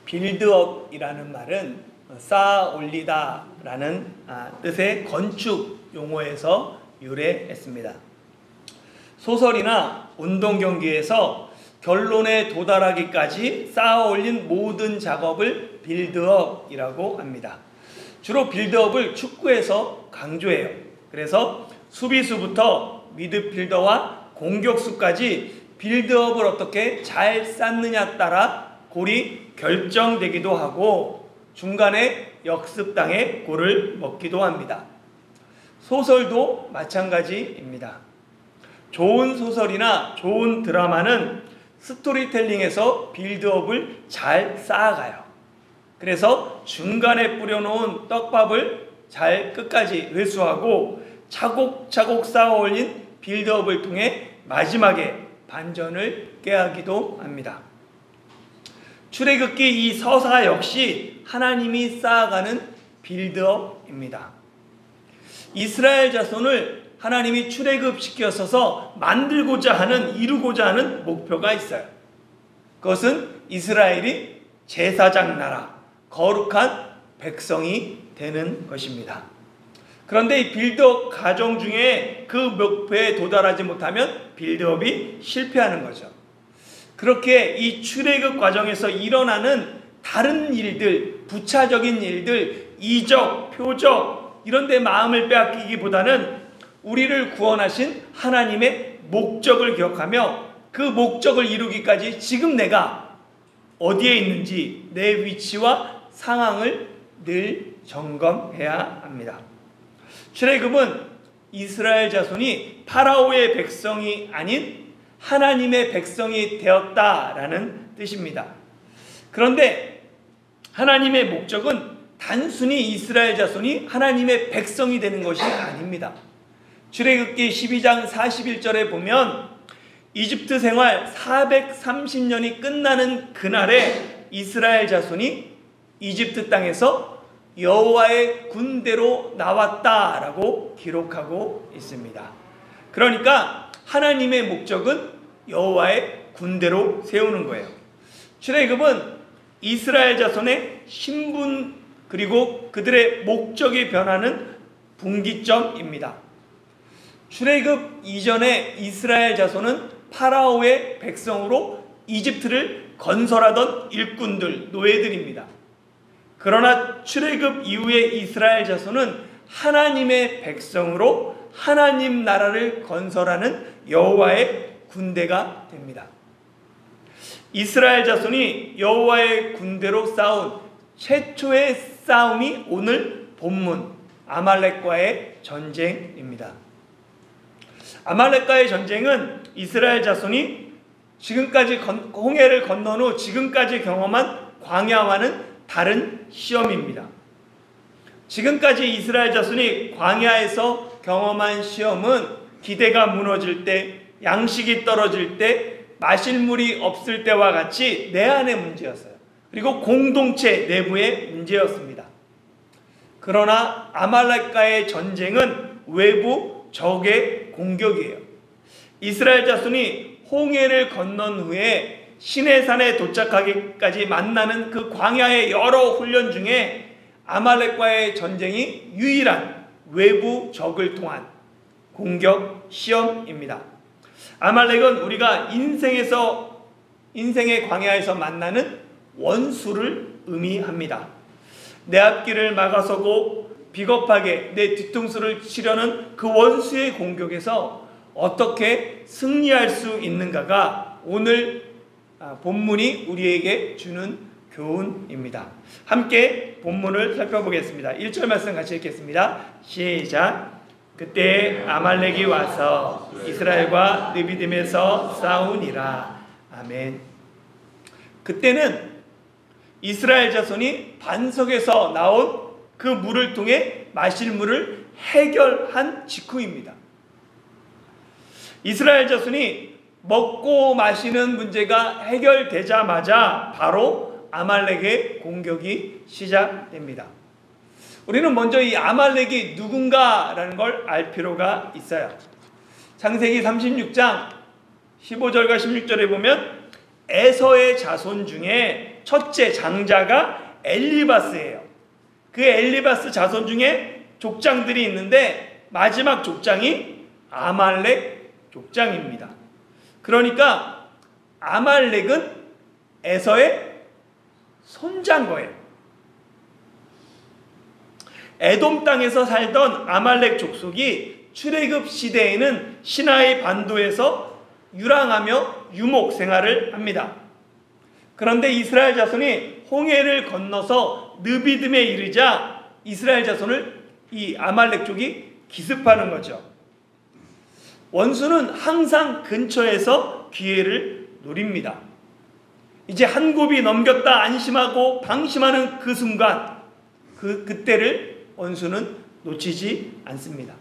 빌드업이라는 말은 쌓아 올리다라는 뜻의 건축 용어에서 유래했습니다. 소설이나 운동 경기에서 결론에 도달하기까지 쌓아 올린 모든 작업을 빌드업이라고 합니다. 주로 빌드업을 축구에서 강조해요. 그래서 수비수부터 미드필더와 공격수까지 빌드업을 어떻게 잘 쌓느냐에 따라 골이 결정되기도 하고 중간에 역습당해 골을 먹기도 합니다. 소설도 마찬가지입니다. 좋은 소설이나 좋은 드라마는 스토리텔링에서 빌드업을 잘 쌓아가요. 그래서 중간에 뿌려놓은 떡밥을 잘 끝까지 회수하고 차곡차곡 쌓아 올린 빌드업을 통해 마지막에 반전을 꾀하기도 합니다. 출애굽기 이 서사 역시 하나님이 쌓아가는 빌드업입니다. 이스라엘 자손을 하나님이 출애굽시켜서 만들고자 하는, 이루고자 하는 목표가 있어요. 그것은 이스라엘이 제사장 나라, 거룩한 백성이 되는 것입니다. 그런데 이 빌드업 과정 중에 그 목표에 도달하지 못하면 빌드업이 실패하는 거죠. 그렇게 이 출애굽 과정에서 일어나는 다른 일들, 부차적인 일들, 이적, 표적 이런 데 마음을 빼앗기기보다는 우리를 구원하신 하나님의 목적을 기억하며 그 목적을 이루기까지 지금 내가 어디에 있는지 내 위치와 상황을 늘 점검해야 합니다. 출애굽은 이스라엘 자손이 파라오의 백성이 아닌 하나님의 백성이 되었다라는 뜻입니다. 그런데 하나님의 목적은 단순히 이스라엘 자손이 하나님의 백성이 되는 것이 아닙니다. 출애굽기 12장 41절에 보면 이집트 생활 430년이 끝나는 그날에 이스라엘 자손이 이집트 땅에서 여호와의 군대로 나왔다라고 기록하고 있습니다. 그러니까 하나님의 목적은 여호와의 군대로 세우는 거예요. 출애굽은 이스라엘 자손의 신분 그리고 그들의 목적이 변하는 분기점입니다. 출애굽 이전에 이스라엘 자손은 파라오의 백성으로 이집트를 건설하던 일꾼들, 노예들입니다. 그러나 출애굽 이후에 이스라엘 자손은 하나님의 백성으로 하나님 나라를 건설하는 여호와의 군대가 됩니다. 이스라엘 자손이 여호와의 군대로 싸운 최초의 싸움이 오늘 본문 아말렉과의 전쟁입니다. 아말렉과의 전쟁은 이스라엘 자손이 지금까지 홍해를 건넌 후 지금까지 경험한 광야와는 다른 시험입니다. 지금까지 이스라엘 자손이 광야에서 경험한 시험은 기대가 무너질 때, 양식이 떨어질 때, 마실 물이 없을 때와 같이 내 안의 문제였어요. 그리고 공동체 내부의 문제였습니다. 그러나 아말렉과의 전쟁은 외부 적의 공격이에요. 이스라엘 자손이 홍해를 건넌 후에 시내산에 도착하기까지 만나는 그 광야의 여러 훈련 중에 아말렉과의 전쟁이 유일한 외부 적을 통한 공격 시험입니다. 아말렉은 우리가 인생의 광야에서 만나는 원수를 의미합니다. 내 앞길을 막아서고 비겁하게 내 뒤통수를 치려는 그 원수의 공격에서 어떻게 승리할 수 있는가가 오늘 본문이 우리에게 주는 교훈입니다. 함께 본문을 살펴보겠습니다. 1절 말씀 같이 읽겠습니다. 시작. 그때 아말렉이 와서 이스라엘과 느비딤에서 싸우니라. 아멘. 그때는 이스라엘 자손이 반석에서 나온 그 물을 통해 마실 물을 해결한 직후입니다. 이스라엘 자손이 먹고 마시는 문제가 해결되자마자 바로 아말렉의 공격이 시작됩니다. 우리는 먼저 이 아말렉이 누군가라는 걸 알 필요가 있어요. 창세기 36장 15절과 16절에 보면 에서의 자손 중에 첫째 장자가 엘리바스예요. 그 엘리바스 자손 중에 족장들이 있는데 마지막 족장이 아말렉 족장입니다. 그러니까 아말렉은 에서의 손자인 거예요. 에돔 땅에서 살던 아말렉 족속이 출애굽 시대에는 시나이 반도에서 유랑하며 유목 생활을 합니다. 그런데 이스라엘 자손이 홍해를 건너서 느비딤에 이르자 이스라엘 자손을 이 아말렉 족이 기습하는 거죠. 원수는 항상 근처에서 기회를 노립니다. 이제 한 곱이 넘겼다 안심하고 방심하는 그 순간 그때를 원수는 놓치지 않습니다.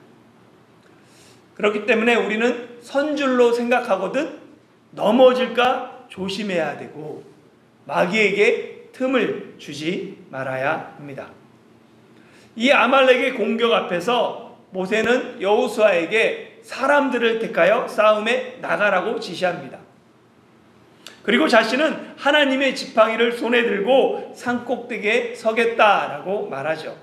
그렇기 때문에 우리는 선줄로 생각하거든 넘어질까 조심해야 되고 마귀에게 틈을 주지 말아야 합니다. 이 아말렉의 공격 앞에서 모세는 여호수아에게 사람들을 택하여 싸움에 나가라고 지시합니다. 그리고 자신은 하나님의 지팡이를 손에 들고 산꼭대기에 서겠다라고 말하죠.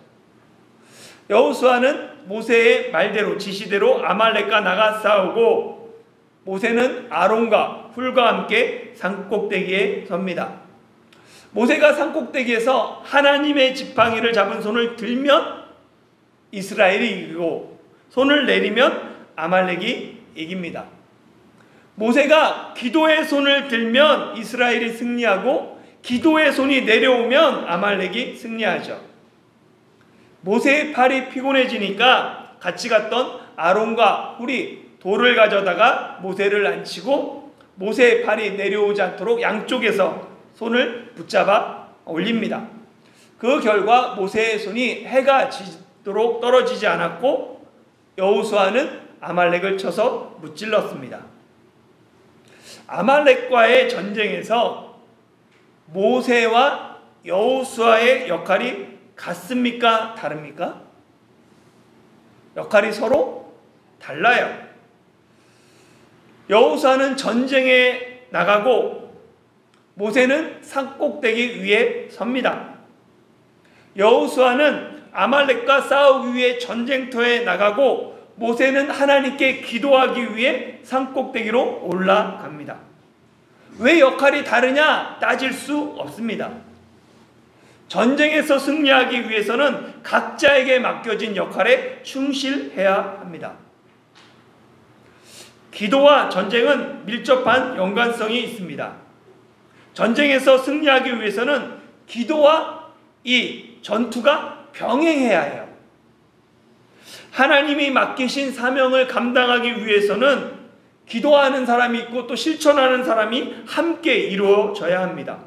여호수아는 모세의 말대로 지시대로 아말렉과 나가 싸우고 모세는 아론과 훌과 함께 산꼭대기에 섭니다. 모세가 산꼭대기에서 하나님의 지팡이를 잡은 손을 들면 이스라엘이 이기고 손을 내리면 아말렉이 이깁니다. 모세가 기도의 손을 들면 이스라엘이 승리하고 기도의 손이 내려오면 아말렉이 승리하죠. 모세의 팔이 피곤해지니까 같이 갔던 아론과 훌이 돌을 가져다가 모세를 앉히고 모세의 팔이 내려오지 않도록 양쪽에서 손을 붙잡아 올립니다. 그 결과 모세의 손이 해가 지도록 떨어지지 않았고 여호수아는 아말렉을 쳐서 무찔렀습니다. 아말렉과의 전쟁에서 모세와 여호수아의 역할이 같습니까? 다릅니까? 역할이 서로 달라요. 여호수아는 전쟁에 나가고 모세는 산꼭대기 위에 섭니다. 여호수아는 아말렉과 싸우기 위해 전쟁터에 나가고 모세는 하나님께 기도하기 위해 산꼭대기로 올라갑니다. 왜 역할이 다르냐 따질 수 없습니다. 전쟁에서 승리하기 위해서는 각자에게 맡겨진 역할에 충실해야 합니다. 기도와 전쟁은 밀접한 연관성이 있습니다. 전쟁에서 승리하기 위해서는 기도와 이 전투가 병행해야 해요. 하나님이 맡기신 사명을 감당하기 위해서는 기도하는 사람이 있고 또 실천하는 사람이 함께 이루어져야 합니다.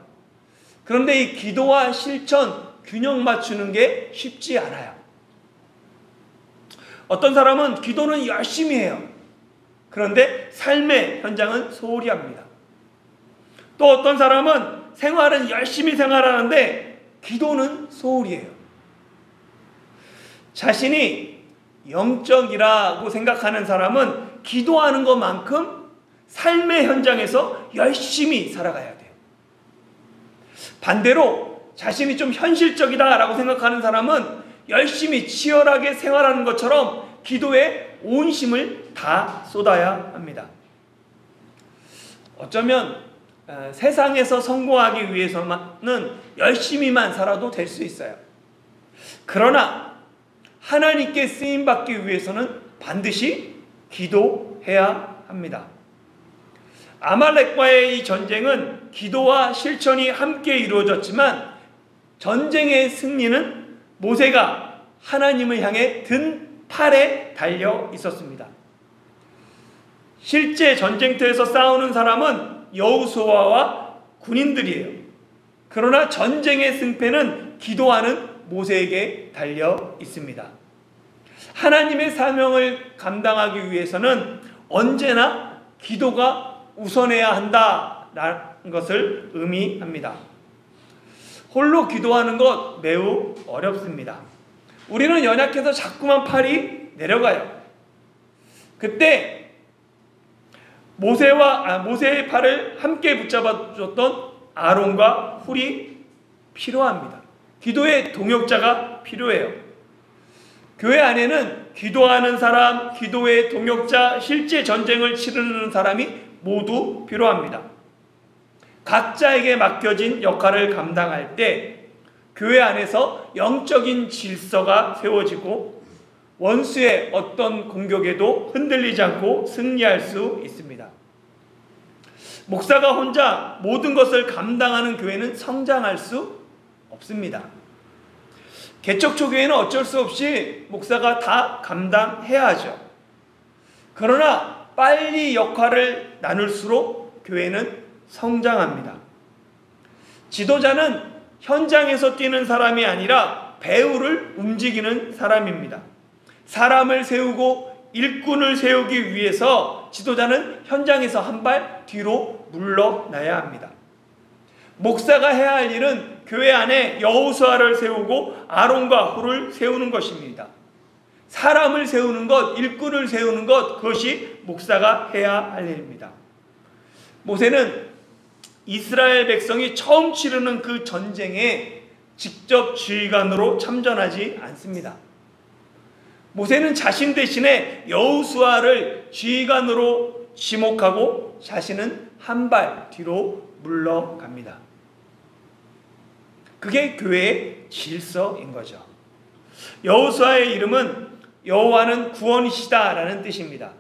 그런데 이 기도와 실천 균형 맞추는 게 쉽지 않아요. 어떤 사람은 기도는 열심히 해요. 그런데 삶의 현장은 소홀히 합니다. 또 어떤 사람은 생활은 열심히 생활하는데 기도는 소홀히 해요. 자신이 영적이라고 생각하는 사람은 기도하는 것만큼 삶의 현장에서 열심히 살아가야 돼요. 반대로 자신이 좀 현실적이다라고 생각하는 사람은 열심히 치열하게 생활하는 것처럼 기도에 온 힘을 다 쏟아야 합니다. 어쩌면 세상에서 성공하기 위해서는 열심히만 살아도 될 수 있어요. 그러나 하나님께 쓰임받기 위해서는 반드시 기도해야 합니다. 아말렉과의 이 전쟁은 기도와 실천이 함께 이루어졌지만 전쟁의 승리는 모세가 하나님을 향해 든 팔에 달려 있었습니다. 실제 전쟁터에서 싸우는 사람은 여호수아와 군인들이에요. 그러나 전쟁의 승패는 기도하는 모세에게 달려 있습니다. 하나님의 사명을 감당하기 위해서는 언제나 기도가 우선해야 한다라는 것을 의미합니다. 홀로 기도하는 것 매우 어렵습니다. 우리는 연약해서 자꾸만 팔이 내려가요. 그때 모세의 팔을 함께 붙잡아줬던 아론과 훌이 필요합니다. 기도의 동역자가 필요해요. 교회 안에는 기도하는 사람, 기도의 동역자, 실제 전쟁을 치르는 사람이 모두 필요합니다. 각자에게 맡겨진 역할을 감당할 때 교회 안에서 영적인 질서가 세워지고 원수의 어떤 공격에도 흔들리지 않고 승리할 수 있습니다. 목사가 혼자 모든 것을 감당하는 교회는 성장할 수 없습니다. 개척초교회는 어쩔 수 없이 목사가 다 감당해야 하죠. 그러나 빨리 역할을 나눌수록 교회는 성장합니다. 지도자는 현장에서 뛰는 사람이 아니라 배후를 움직이는 사람입니다. 사람을 세우고 일꾼을 세우기 위해서 지도자는 현장에서 한 발 뒤로 물러나야 합니다. 목사가 해야 할 일은 교회 안에 여호수아를 세우고 아론과 훌을 세우는 것입니다. 사람을 세우는 것, 일꾼을 세우는 것, 그것이 목사가 해야 할 일입니다. 모세는 이스라엘 백성이 처음 치르는 그 전쟁에 직접 지휘관으로 참전하지 않습니다. 모세는 자신 대신에 여호수아를 지휘관으로 지목하고 자신은 한 발 뒤로 물러갑니다. 그게 교회의 질서인 거죠. 여호수아의 이름은 여호와는 구원이시다라는 뜻입니다.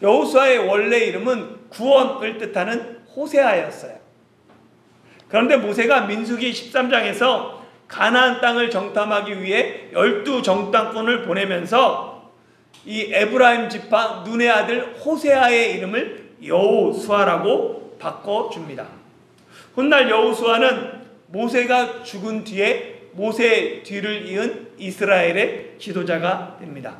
여호수아의 원래 이름은 구원을 뜻하는 호세아였어요. 그런데 모세가 민수기 13장에서 가나안 땅을 정탐하기 위해 12 정탐꾼을 보내면서 이 에브라임 지파 눈의 아들 호세아의 이름을 여호수아라고 바꿔줍니다. 훗날 여호수아는 모세가 죽은 뒤에 모세의 뒤를 이은 이스라엘의 지도자가 됩니다.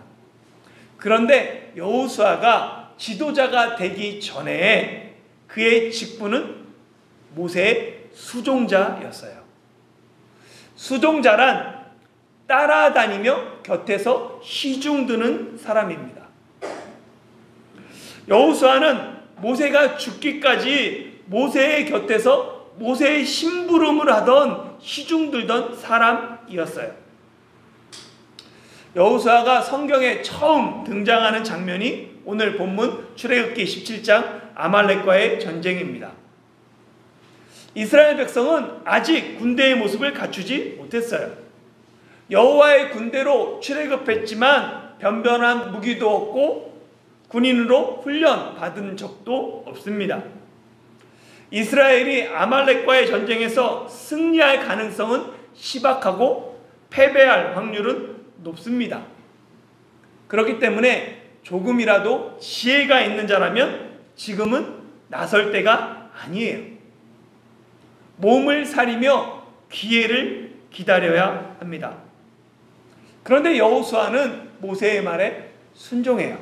그런데 여호수아가 지도자가 되기 전에 그의 직분은 모세의 수종자였어요. 수종자란 따라다니며 곁에서 시중드는 사람입니다. 여호수아는 모세가 죽기까지 모세의 곁에서 모세의 심부름을 하던 시중들던 사람이었어요. 여호수아가 성경에 처음 등장하는 장면이 오늘 본문 출애굽기 17장 아말렉과의 전쟁입니다. 이스라엘 백성은 아직 군대의 모습을 갖추지 못했어요. 여호와의 군대로 출애굽했지만 변변한 무기도 없고 군인으로 훈련 받은 적도 없습니다. 이스라엘이 아말렉과의 전쟁에서 승리할 가능성은 희박하고 패배할 확률은 높습니다. 그렇기 때문에 조금이라도 지혜가 있는 자라면 지금은 나설 때가 아니에요. 몸을 사리며 기회를 기다려야 합니다. 그런데 여호수아는 모세의 말에 순종해요.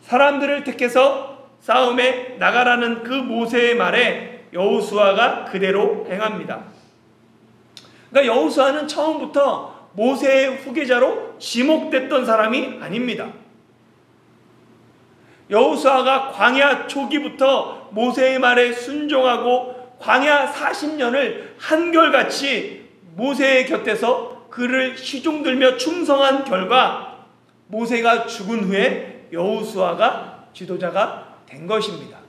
사람들을 택해서 싸움에 나가라는 그 모세의 말에 여호수아가 그대로 행합니다. 그러니까 여호수아는 처음부터 모세의 후계자로 지목됐던 사람이 아닙니다. 여호수아가 광야 초기부터 모세의 말에 순종하고 광야 40년을 한결같이 모세의 곁에서 그를 시종들며 충성한 결과 모세가 죽은 후에 여호수아가 지도자가 된 것입니다.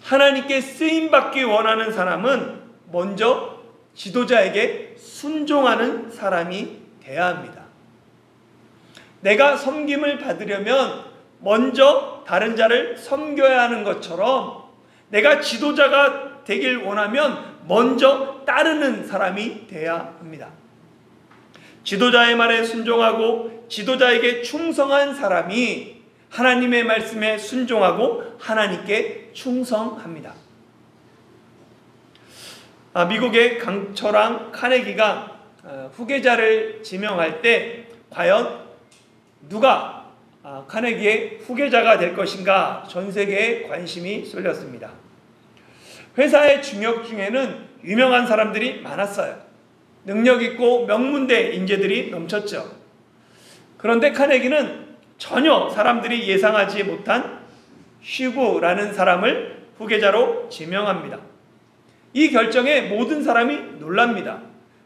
하나님께 쓰임받기 원하는 사람은 먼저 지도자에게 순종하는 사람이 돼야 합니다. 내가 섬김을 받으려면 먼저 다른 자를 섬겨야 하는 것처럼 내가 지도자가 되길 원하면 먼저 따르는 사람이 돼야 합니다. 지도자의 말에 순종하고 지도자에게 충성한 사람이 하나님의 말씀에 순종하고 하나님께 충성합니다. 미국의 강철왕 카네기가 후계자를 지명할 때 과연 누가 카네기의 후계자가 될 것인가 전 세계에 관심이 쏠렸습니다. 회사의 중역 중에는 유명한 사람들이 많았어요. 능력 있고 명문대 인재들이 넘쳤죠. 그런데 카네기는 전혀 사람들이 예상하지 못한 슈그라는 사람을 후계자로 지명합니다. 이 결정에 모든 사람이 놀랍니다.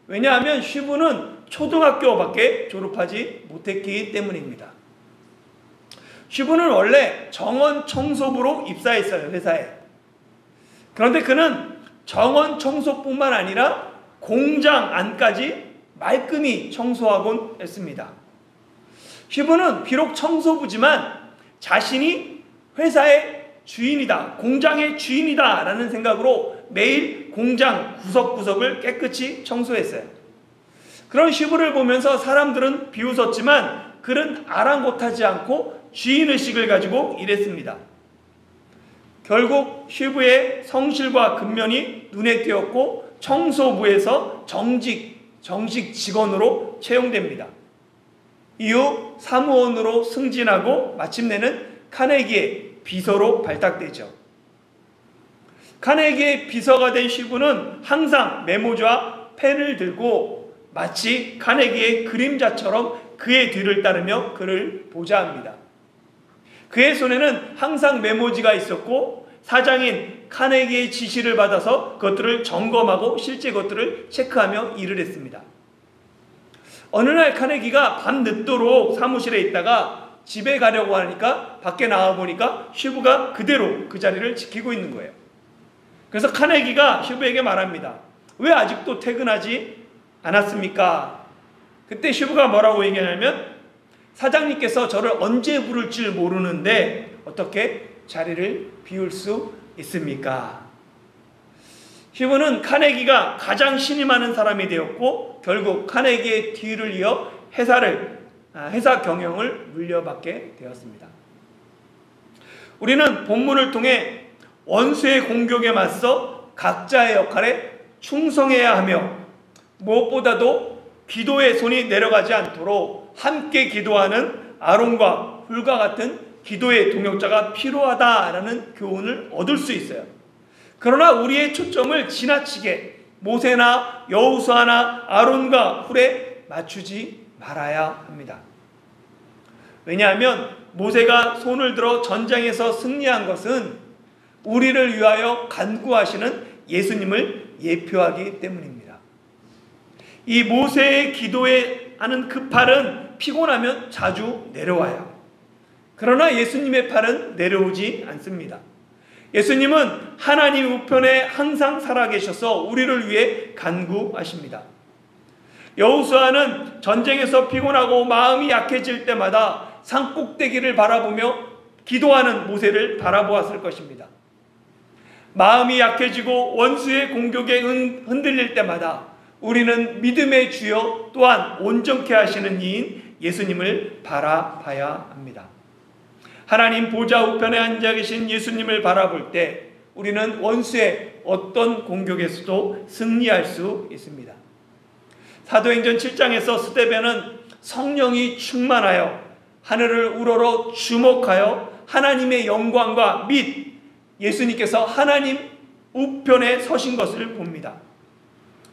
왜냐하면 슈브는 초등학교밖에 졸업하지 못했기 때문입니다. 슈브는 원래 정원 청소부로 입사했어요, 회사에. 그런데 그는 정원 청소뿐만 아니라 공장 안까지 말끔히 청소하곤 했습니다. 슈브는 비록 청소부지만 자신이 회사의 주인이다, 공장의 주인이다 라는 생각으로 매일 공장 구석구석을 깨끗이 청소했어요. 그런 슈브를 보면서 사람들은 비웃었지만 그는 아랑곳하지 않고 주인의식을 가지고 일했습니다. 결국 슈브의 성실과 근면이 눈에 띄었고 청소부에서 정식 직원으로 채용됩니다. 이후 사무원으로 승진하고 마침내는 카네기의 비서로 발탁되죠. 카네기의 비서가 된 슈브는 항상 메모지와 펜을 들고 마치 카네기의 그림자처럼 그의 뒤를 따르며 그를 보좌합니다. 그의 손에는 항상 메모지가 있었고 사장인 카네기의 지시를 받아서 그것들을 점검하고 실제 것들을 체크하며 일을 했습니다. 어느 날 카네기가 밤늦도록 사무실에 있다가 집에 가려고 하니까 밖에 나와보니까 슈브가 그대로 그 자리를 지키고 있는 거예요. 그래서 카네기가 슈브에게 말합니다. 왜 아직도 퇴근하지 않았습니까? 그때 슈브가 뭐라고 얘기하냐면 사장님께서 저를 언제 부를지 모르는데 어떻게 자리를 비울 수 있습니까? 슈브는 카네기가 가장 신임하는 사람이 되었고 결국 카네기의 뒤를 이어 회사 경영을 물려받게 되었습니다. 우리는 본문을 통해 원수의 공격에 맞서 각자의 역할에 충성해야 하며 무엇보다도 기도의 손이 내려가지 않도록 함께 기도하는 아론과 훌과 같은 기도의 동역자가 필요하다라는 교훈을 얻을 수 있어요. 그러나 우리의 초점을 지나치게 모세나 여호수아나 아론과 훌에 맞추지 말아야 합니다. 왜냐하면 모세가 손을 들어 전장에서 승리한 것은 우리를 위하여 간구하시는 예수님을 예표하기 때문입니다. 이 모세의 기도에 하는 그 팔은 피곤하면 자주 내려와요. 그러나 예수님의 팔은 내려오지 않습니다. 예수님은 하나님 우편에 항상 살아계셔서 우리를 위해 간구하십니다. 여호수아는 전쟁에서 피곤하고 마음이 약해질 때마다 산꼭대기를 바라보며 기도하는 모세를 바라보았을 것입니다. 마음이 약해지고 원수의 공격에 흔들릴 때마다 우리는 믿음의 주여 또한 온전케 하시는 이인 예수님을 바라봐야 합니다. 하나님 보좌 우편에 앉아 계신 예수님을 바라볼 때 우리는 원수의 어떤 공격에서도 승리할 수 있습니다. 사도행전 7장에서 스데반은 성령이 충만하여 하늘을 우러러 주목하여 하나님의 영광과 및 예수님께서 하나님 우편에 서신 것을 봅니다.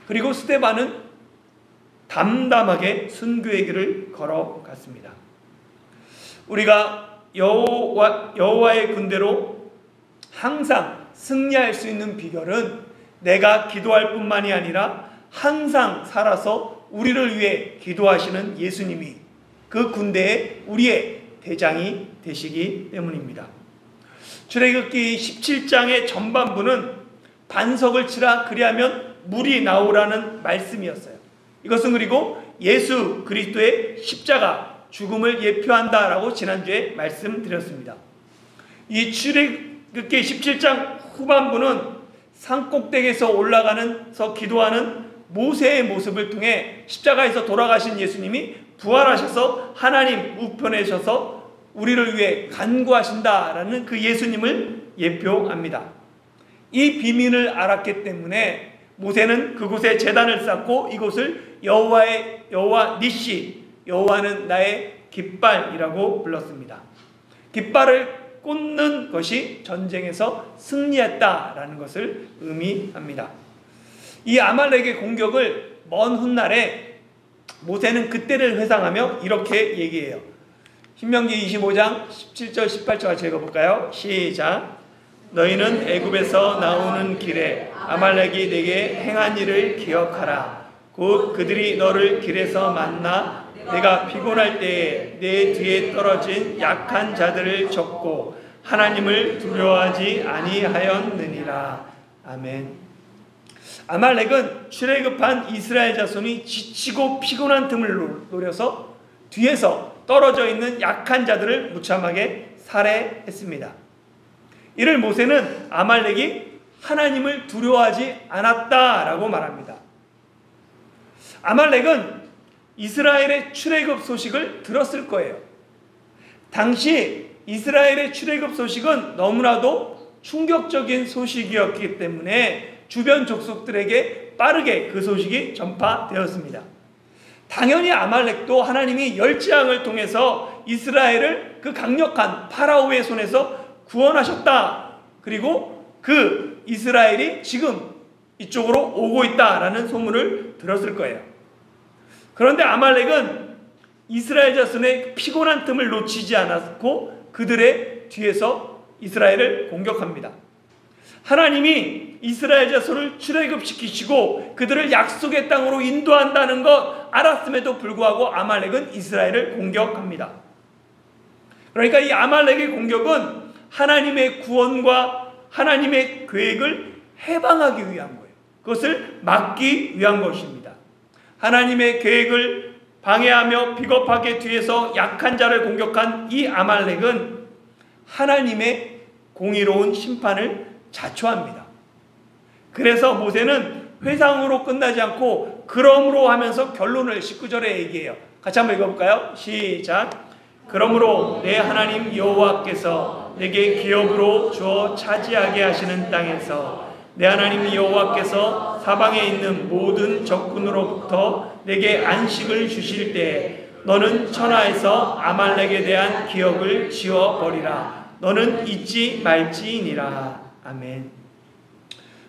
그리고 스데반은 담담하게 순교의 길을 걸어갔습니다. 우리가 여호와의 군대로 항상 승리할 수 있는 비결은 내가 기도할 뿐만이 아니라 항상 살아서 우리를 위해 기도하시는 예수님이 그 군대에 우리의 대장이 되시기 때문입니다. 출애굽기 17장의 전반부는 반석을 치라 그리하면 물이 나오라는 말씀이었어요. 이것은 그리고 예수 그리스도의 십자가 죽음을 예표한다라고 지난주에 말씀드렸습니다. 이 출애굽기 17장 후반부는 산꼭대기에서 올라가면서 기도하는 모세의 모습을 통해 십자가에서 돌아가신 예수님이 부활하셔서 하나님 우편에 서서 우리를 위해 간구하신다라는 그 예수님을 예표합니다. 이 비밀을 알았기 때문에 모세는 그곳에 제단을 쌓고 이곳을 여호와 니시, 여호와는 나의 깃발이라고 불렀습니다. 깃발을 꽂는 것이 전쟁에서 승리했다라는 것을 의미합니다. 이 아말렉의 공격을 먼 훗날에 모세는 그때를 회상하며 이렇게 얘기해요. 신명기 25장 17절 18절 같이 읽어볼까요? 시작. 너희는 애굽에서 나오는 길에 아말렉이 내게 행한 일을 기억하라. 곧 그들이 너를 길에서 만나 내가 피곤할 때에 내 뒤에 떨어진 약한 자들을 젓고 하나님을 두려워하지 아니하였느니라. 아멘. 아말렉은 출애굽한 이스라엘 자손이 지치고 피곤한 틈을 노려서 뒤에서 떨어져 있는 약한 자들을 무참하게 살해했습니다. 이를 모세는 아말렉이 하나님을 두려워하지 않았다라고 말합니다. 아말렉은 이스라엘의 출애굽 소식을 들었을 거예요. 당시 이스라엘의 출애굽 소식은 너무나도 충격적인 소식이었기 때문에 주변 족속들에게 빠르게 그 소식이 전파되었습니다. 당연히 아말렉도 하나님이 열지왕을 통해서 이스라엘을 그 강력한 파라오의 손에서 구원하셨다. 그리고 그 이스라엘이 지금 이쪽으로 오고 있다라는 소문을 들었을 거예요. 그런데 아말렉은 이스라엘 자손의 피곤한 틈을 놓치지 않았고 그들의 뒤에서 이스라엘을 공격합니다. 하나님이 이스라엘 자손을 출애굽시키시고 그들을 약속의 땅으로 인도한다는 것 알았음에도 불구하고 아말렉은 이스라엘을 공격합니다. 그러니까 이 아말렉의 공격은 하나님의 구원과 하나님의 계획을 해방하기 위한 거예요. 그것을 막기 위한 것입니다. 하나님의 계획을 방해하며 비겁하게 뒤에서 약한 자를 공격한 이 아말렉은 하나님의 공의로운 심판을 자초합니다. 그래서 모세는 회상으로 끝나지 않고 그러므로 하면서 결론을 19절에 얘기해요. 같이 한번 읽어볼까요? 시작. 그러므로 내 하나님 여호와께서 내게 기업으로 주어 차지하게 하시는 땅에서 내 하나님 여호와께서 사방에 있는 모든 적군으로부터 내게 안식을 주실 때에 너는 천하에서 아말렉에 대한 기억을 지워버리라. 너는 잊지 말지니라. 아멘.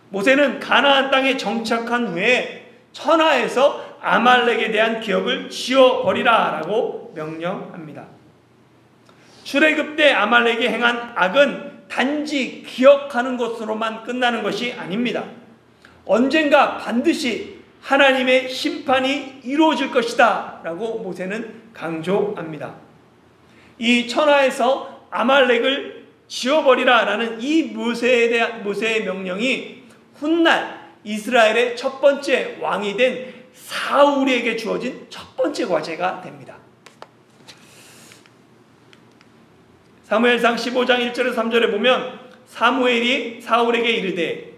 모세는 가나안 땅에 정착한 후에 천하에서 아말렉에 대한 기억을 지워버리라 라고 명령합니다. 출애굽 때 아말렉이 행한 악은 단지 기억하는 것으로만 끝나는 것이 아닙니다. 언젠가 반드시 하나님의 심판이 이루어질 것이다 라고 모세는 강조합니다. 이 천하에서 아말렉을 지워버리라 라는 이 모세의 명령이 훗날 이스라엘의 첫 번째 왕이 된 사울에게 주어진 첫 번째 과제가 됩니다. 사무엘상 15장 1절에서 3절에 보면 사무엘이 사울에게 이르되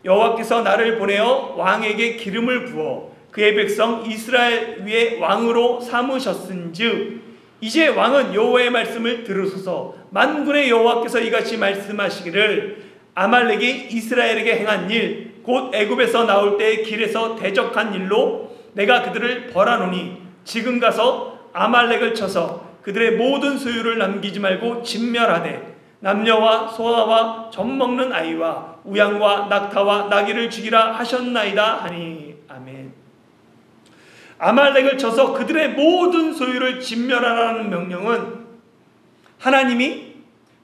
여호와께서 나를 보내어 왕에게 기름을 부어 그의 백성 이스라엘 위에 왕으로 삼으셨은즉 이제 왕은 여호와의 말씀을 들으소서. 만군의 여호와께서 이같이 말씀하시기를 아말렉이 이스라엘에게 행한 일 곧 애굽에서 나올 때 길에서 대적한 일로 내가 그들을 벌하노니 지금 가서 아말렉을 쳐서 그들의 모든 소유를 남기지 말고 진멸하되 남녀와 소아와 젖먹는 아이와 우양과 낙타와 나귀를 죽이라 하셨나이다 하니. 아멘. 아말렉을 쳐서 그들의 모든 소유를 진멸하라는 명령은 하나님이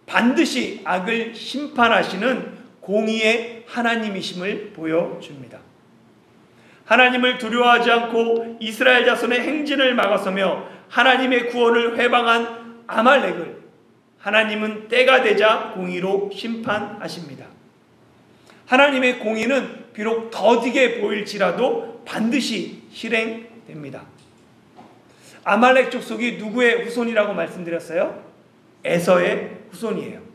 반드시 악을 심판하시는 공의의 하나님이심을 보여줍니다. 하나님을 두려워하지 않고 이스라엘 자손의 행진을 막아서며 하나님의 구원을 회방한 아말렉을 하나님은 때가 되자 공의로 심판하십니다. 하나님의 공의는 비록 더디게 보일지라도 반드시 실행됩니다. 아말렉 족속이 누구의 후손이라고 말씀드렸어요? 에서의 후손이에요.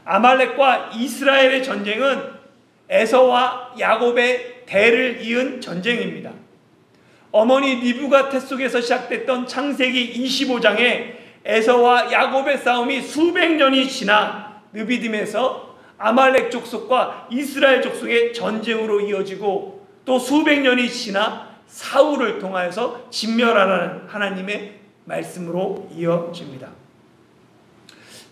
아말렉과 이스라엘의 전쟁은 에서와 야곱의 대를 이은 전쟁입니다. 어머니 리브가 태 속에서 시작됐던 창세기 25장에 에서와 야곱의 싸움이 수백 년이 지나 느비딤에서 아말렉 족속과 이스라엘 족속의 전쟁으로 이어지고 또 수백 년이 지나 사울을 통하여서 진멸하라는 하나님의 말씀으로 이어집니다.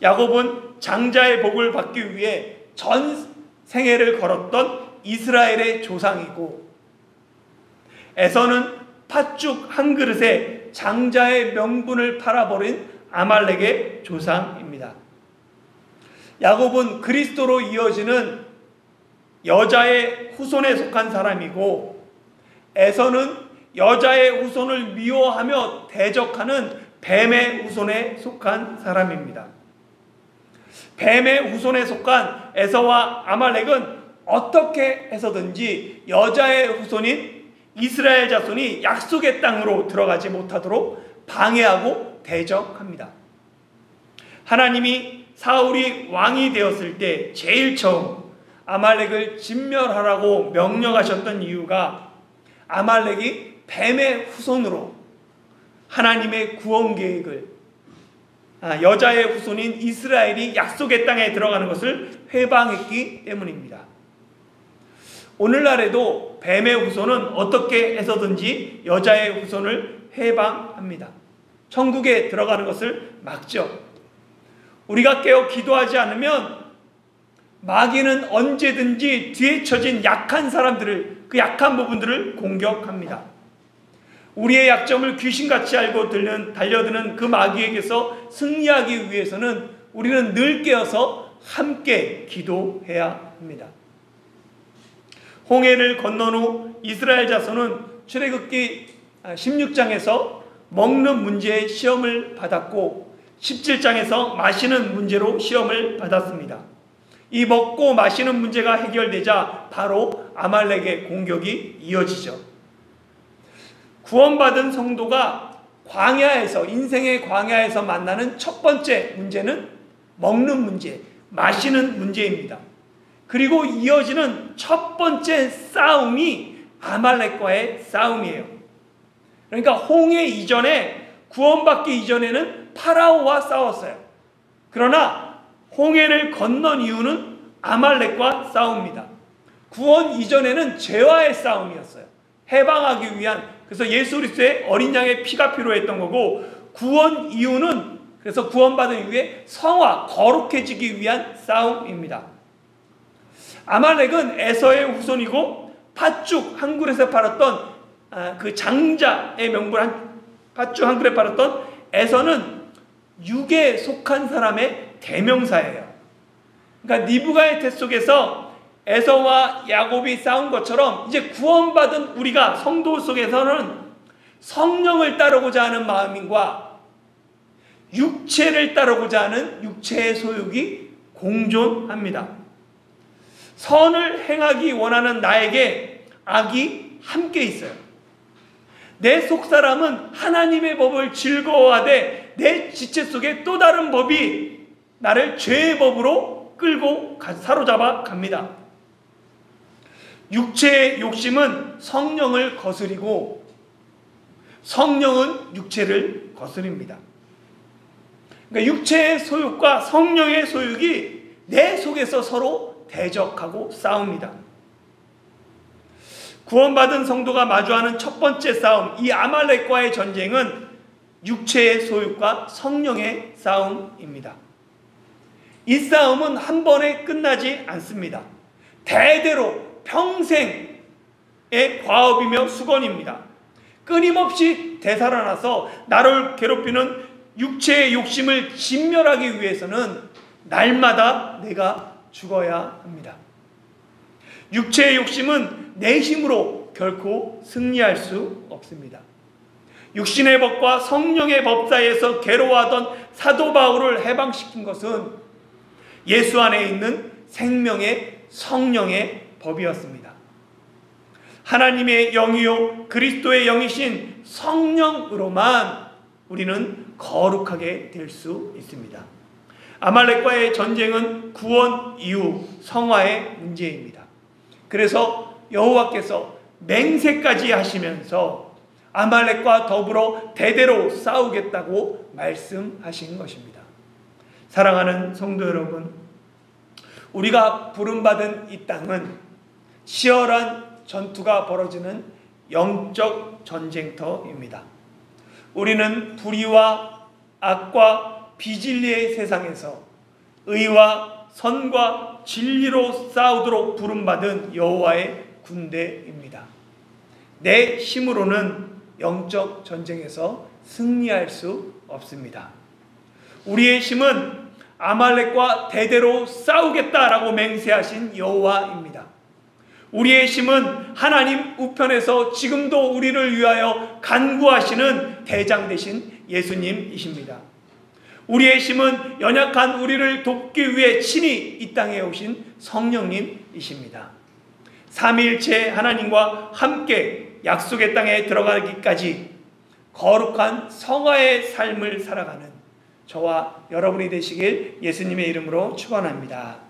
야곱은 장자의 복을 받기 위해 전 생애를 걸었던 이스라엘의 조상이고 에서는 팥죽 한 그릇에 장자의 명분을 팔아버린 아말렉의 조상입니다. 야곱은 그리스도로 이어지는 여자의 후손에 속한 사람이고, 에서는 여자의 후손을 미워하며 대적하는 뱀의 후손에 속한 사람입니다. 뱀의 후손에 속한 에서와 아말렉은 어떻게 해서든지 여자의 후손인 이스라엘 자손이 약속의 땅으로 들어가지 못하도록 방해하고 대적합니다. 하나님이 사울이 왕이 되었을 때 제일 처음 아말렉을 진멸하라고 명령하셨던 이유가 아말렉이 뱀의 후손으로 하나님의 구원 계획을, 여자의 후손인 이스라엘이 약속의 땅에 들어가는 것을 회방했기 때문입니다. 오늘날에도 뱀의 후손은 어떻게 해서든지 여자의 후손을 회방합니다. 천국에 들어가는 것을 막죠. 우리가 깨어 기도하지 않으면 마귀는 언제든지 뒤에 처진 약한 사람들을, 그 약한 부분들을 공격합니다. 우리의 약점을 귀신같이 알고 달려드는 그 마귀에게서 승리하기 위해서는 우리는 늘 깨어서 함께 기도해야 합니다. 홍해를 건넌 후 이스라엘 자손은 출애굽기 16장에서 먹는 문제에 시험을 받았고 17장에서 마시는 문제로 시험을 받았습니다. 이 먹고 마시는 문제가 해결되자 바로 아말렉의 공격이 이어지죠. 구원받은 성도가 광야에서, 인생의 광야에서 만나는 첫 번째 문제는 먹는 문제, 마시는 문제입니다. 그리고 이어지는 첫 번째 싸움이 아말렉과의 싸움이에요. 그러니까 홍해 이전에, 구원받기 이전에는 파라오와 싸웠어요. 그러나 홍해를 건넌 이유는 아말렉과 싸웁니다. 구원 이전에는 죄와의 싸움이었어요. 해방하기 위한, 그래서 예수 그리스도의 어린 양의 피가 필요했던 거고, 구원 이유는, 그래서 구원받은 이후에 성화, 거룩해지기 위한 싸움입니다. 아말렉은 에서의 후손이고 팥죽 한 그릇에 팔았던 그 장자의 명분 팥죽 한 그릇에 팔았던 에서는 육에 속한 사람의 대명사예요. 그러니까 니브가의 속에서 에서와 야곱이 싸운 것처럼 이제 구원받은 우리가 성도 속에서는 성령을 따르고자 하는 마음과 육체를 따르고자 하는 육체의 소욕이 공존합니다. 선을 행하기 원하는 나에게 악이 함께 있어요. 내 속사람은 하나님의 법을 즐거워하되 내 지체 속에 또 다른 법이 나를 죄의 법으로 끌고 사로잡아 갑니다. 육체의 욕심은 성령을 거스리고 성령은 육체를 거스립니다. 그러니까 육체의 소욕과 성령의 소욕이 내 속에서 서로 대적하고 싸웁니다. 구원받은 성도가 마주하는 첫 번째 싸움, 이 아말렉과의 전쟁은 육체의 소욕과 성령의 싸움입니다. 이 싸움은 한 번에 끝나지 않습니다. 대대로 평생의 과업이며 수건입니다. 끊임없이 되살아나서 나를 괴롭히는 육체의 욕심을 진멸하기 위해서는 날마다 내가 죽어야 합니다. 육체의 욕심은 내 힘으로 결코 승리할 수 없습니다. 육신의 법과 성령의 법 사이에서 괴로워하던 사도 바울을 해방시킨 것은 예수 안에 있는 생명의 성령의 법이었습니다. 하나님의 영이요 그리스도의 영이신 성령으로만 우리는 거룩하게 될 수 있습니다. 아말렉과의 전쟁은 구원 이후 성화의 문제입니다. 그래서 여호와께서 맹세까지 하시면서 아말렉과 더불어 대대로 싸우겠다고 말씀하신 것입니다. 사랑하는 성도 여러분, 우리가 부름받은 이 땅은 치열한 전투가 벌어지는 영적 전쟁터입니다. 우리는 불의와 악과 비진리의 세상에서 의와 선과 진리로 싸우도록 부름받은 여호와의 군대입니다. 내 힘으로는 영적 전쟁에서 승리할 수 없습니다. 우리의 힘은 아말렉과 대대로 싸우겠다라고 맹세하신 여호와입니다. 우리의 힘은 하나님 우편에서 지금도 우리를 위하여 간구하시는 대장 되신 예수님이십니다. 우리의 힘은 연약한 우리를 돕기 위해 친히 이 땅에 오신 성령님이십니다. 삼위일체 하나님과 함께 약속의 땅에 들어가기까지 거룩한 성화의 삶을 살아가는 저와 여러분이 되시길 예수님의 이름으로 축원합니다.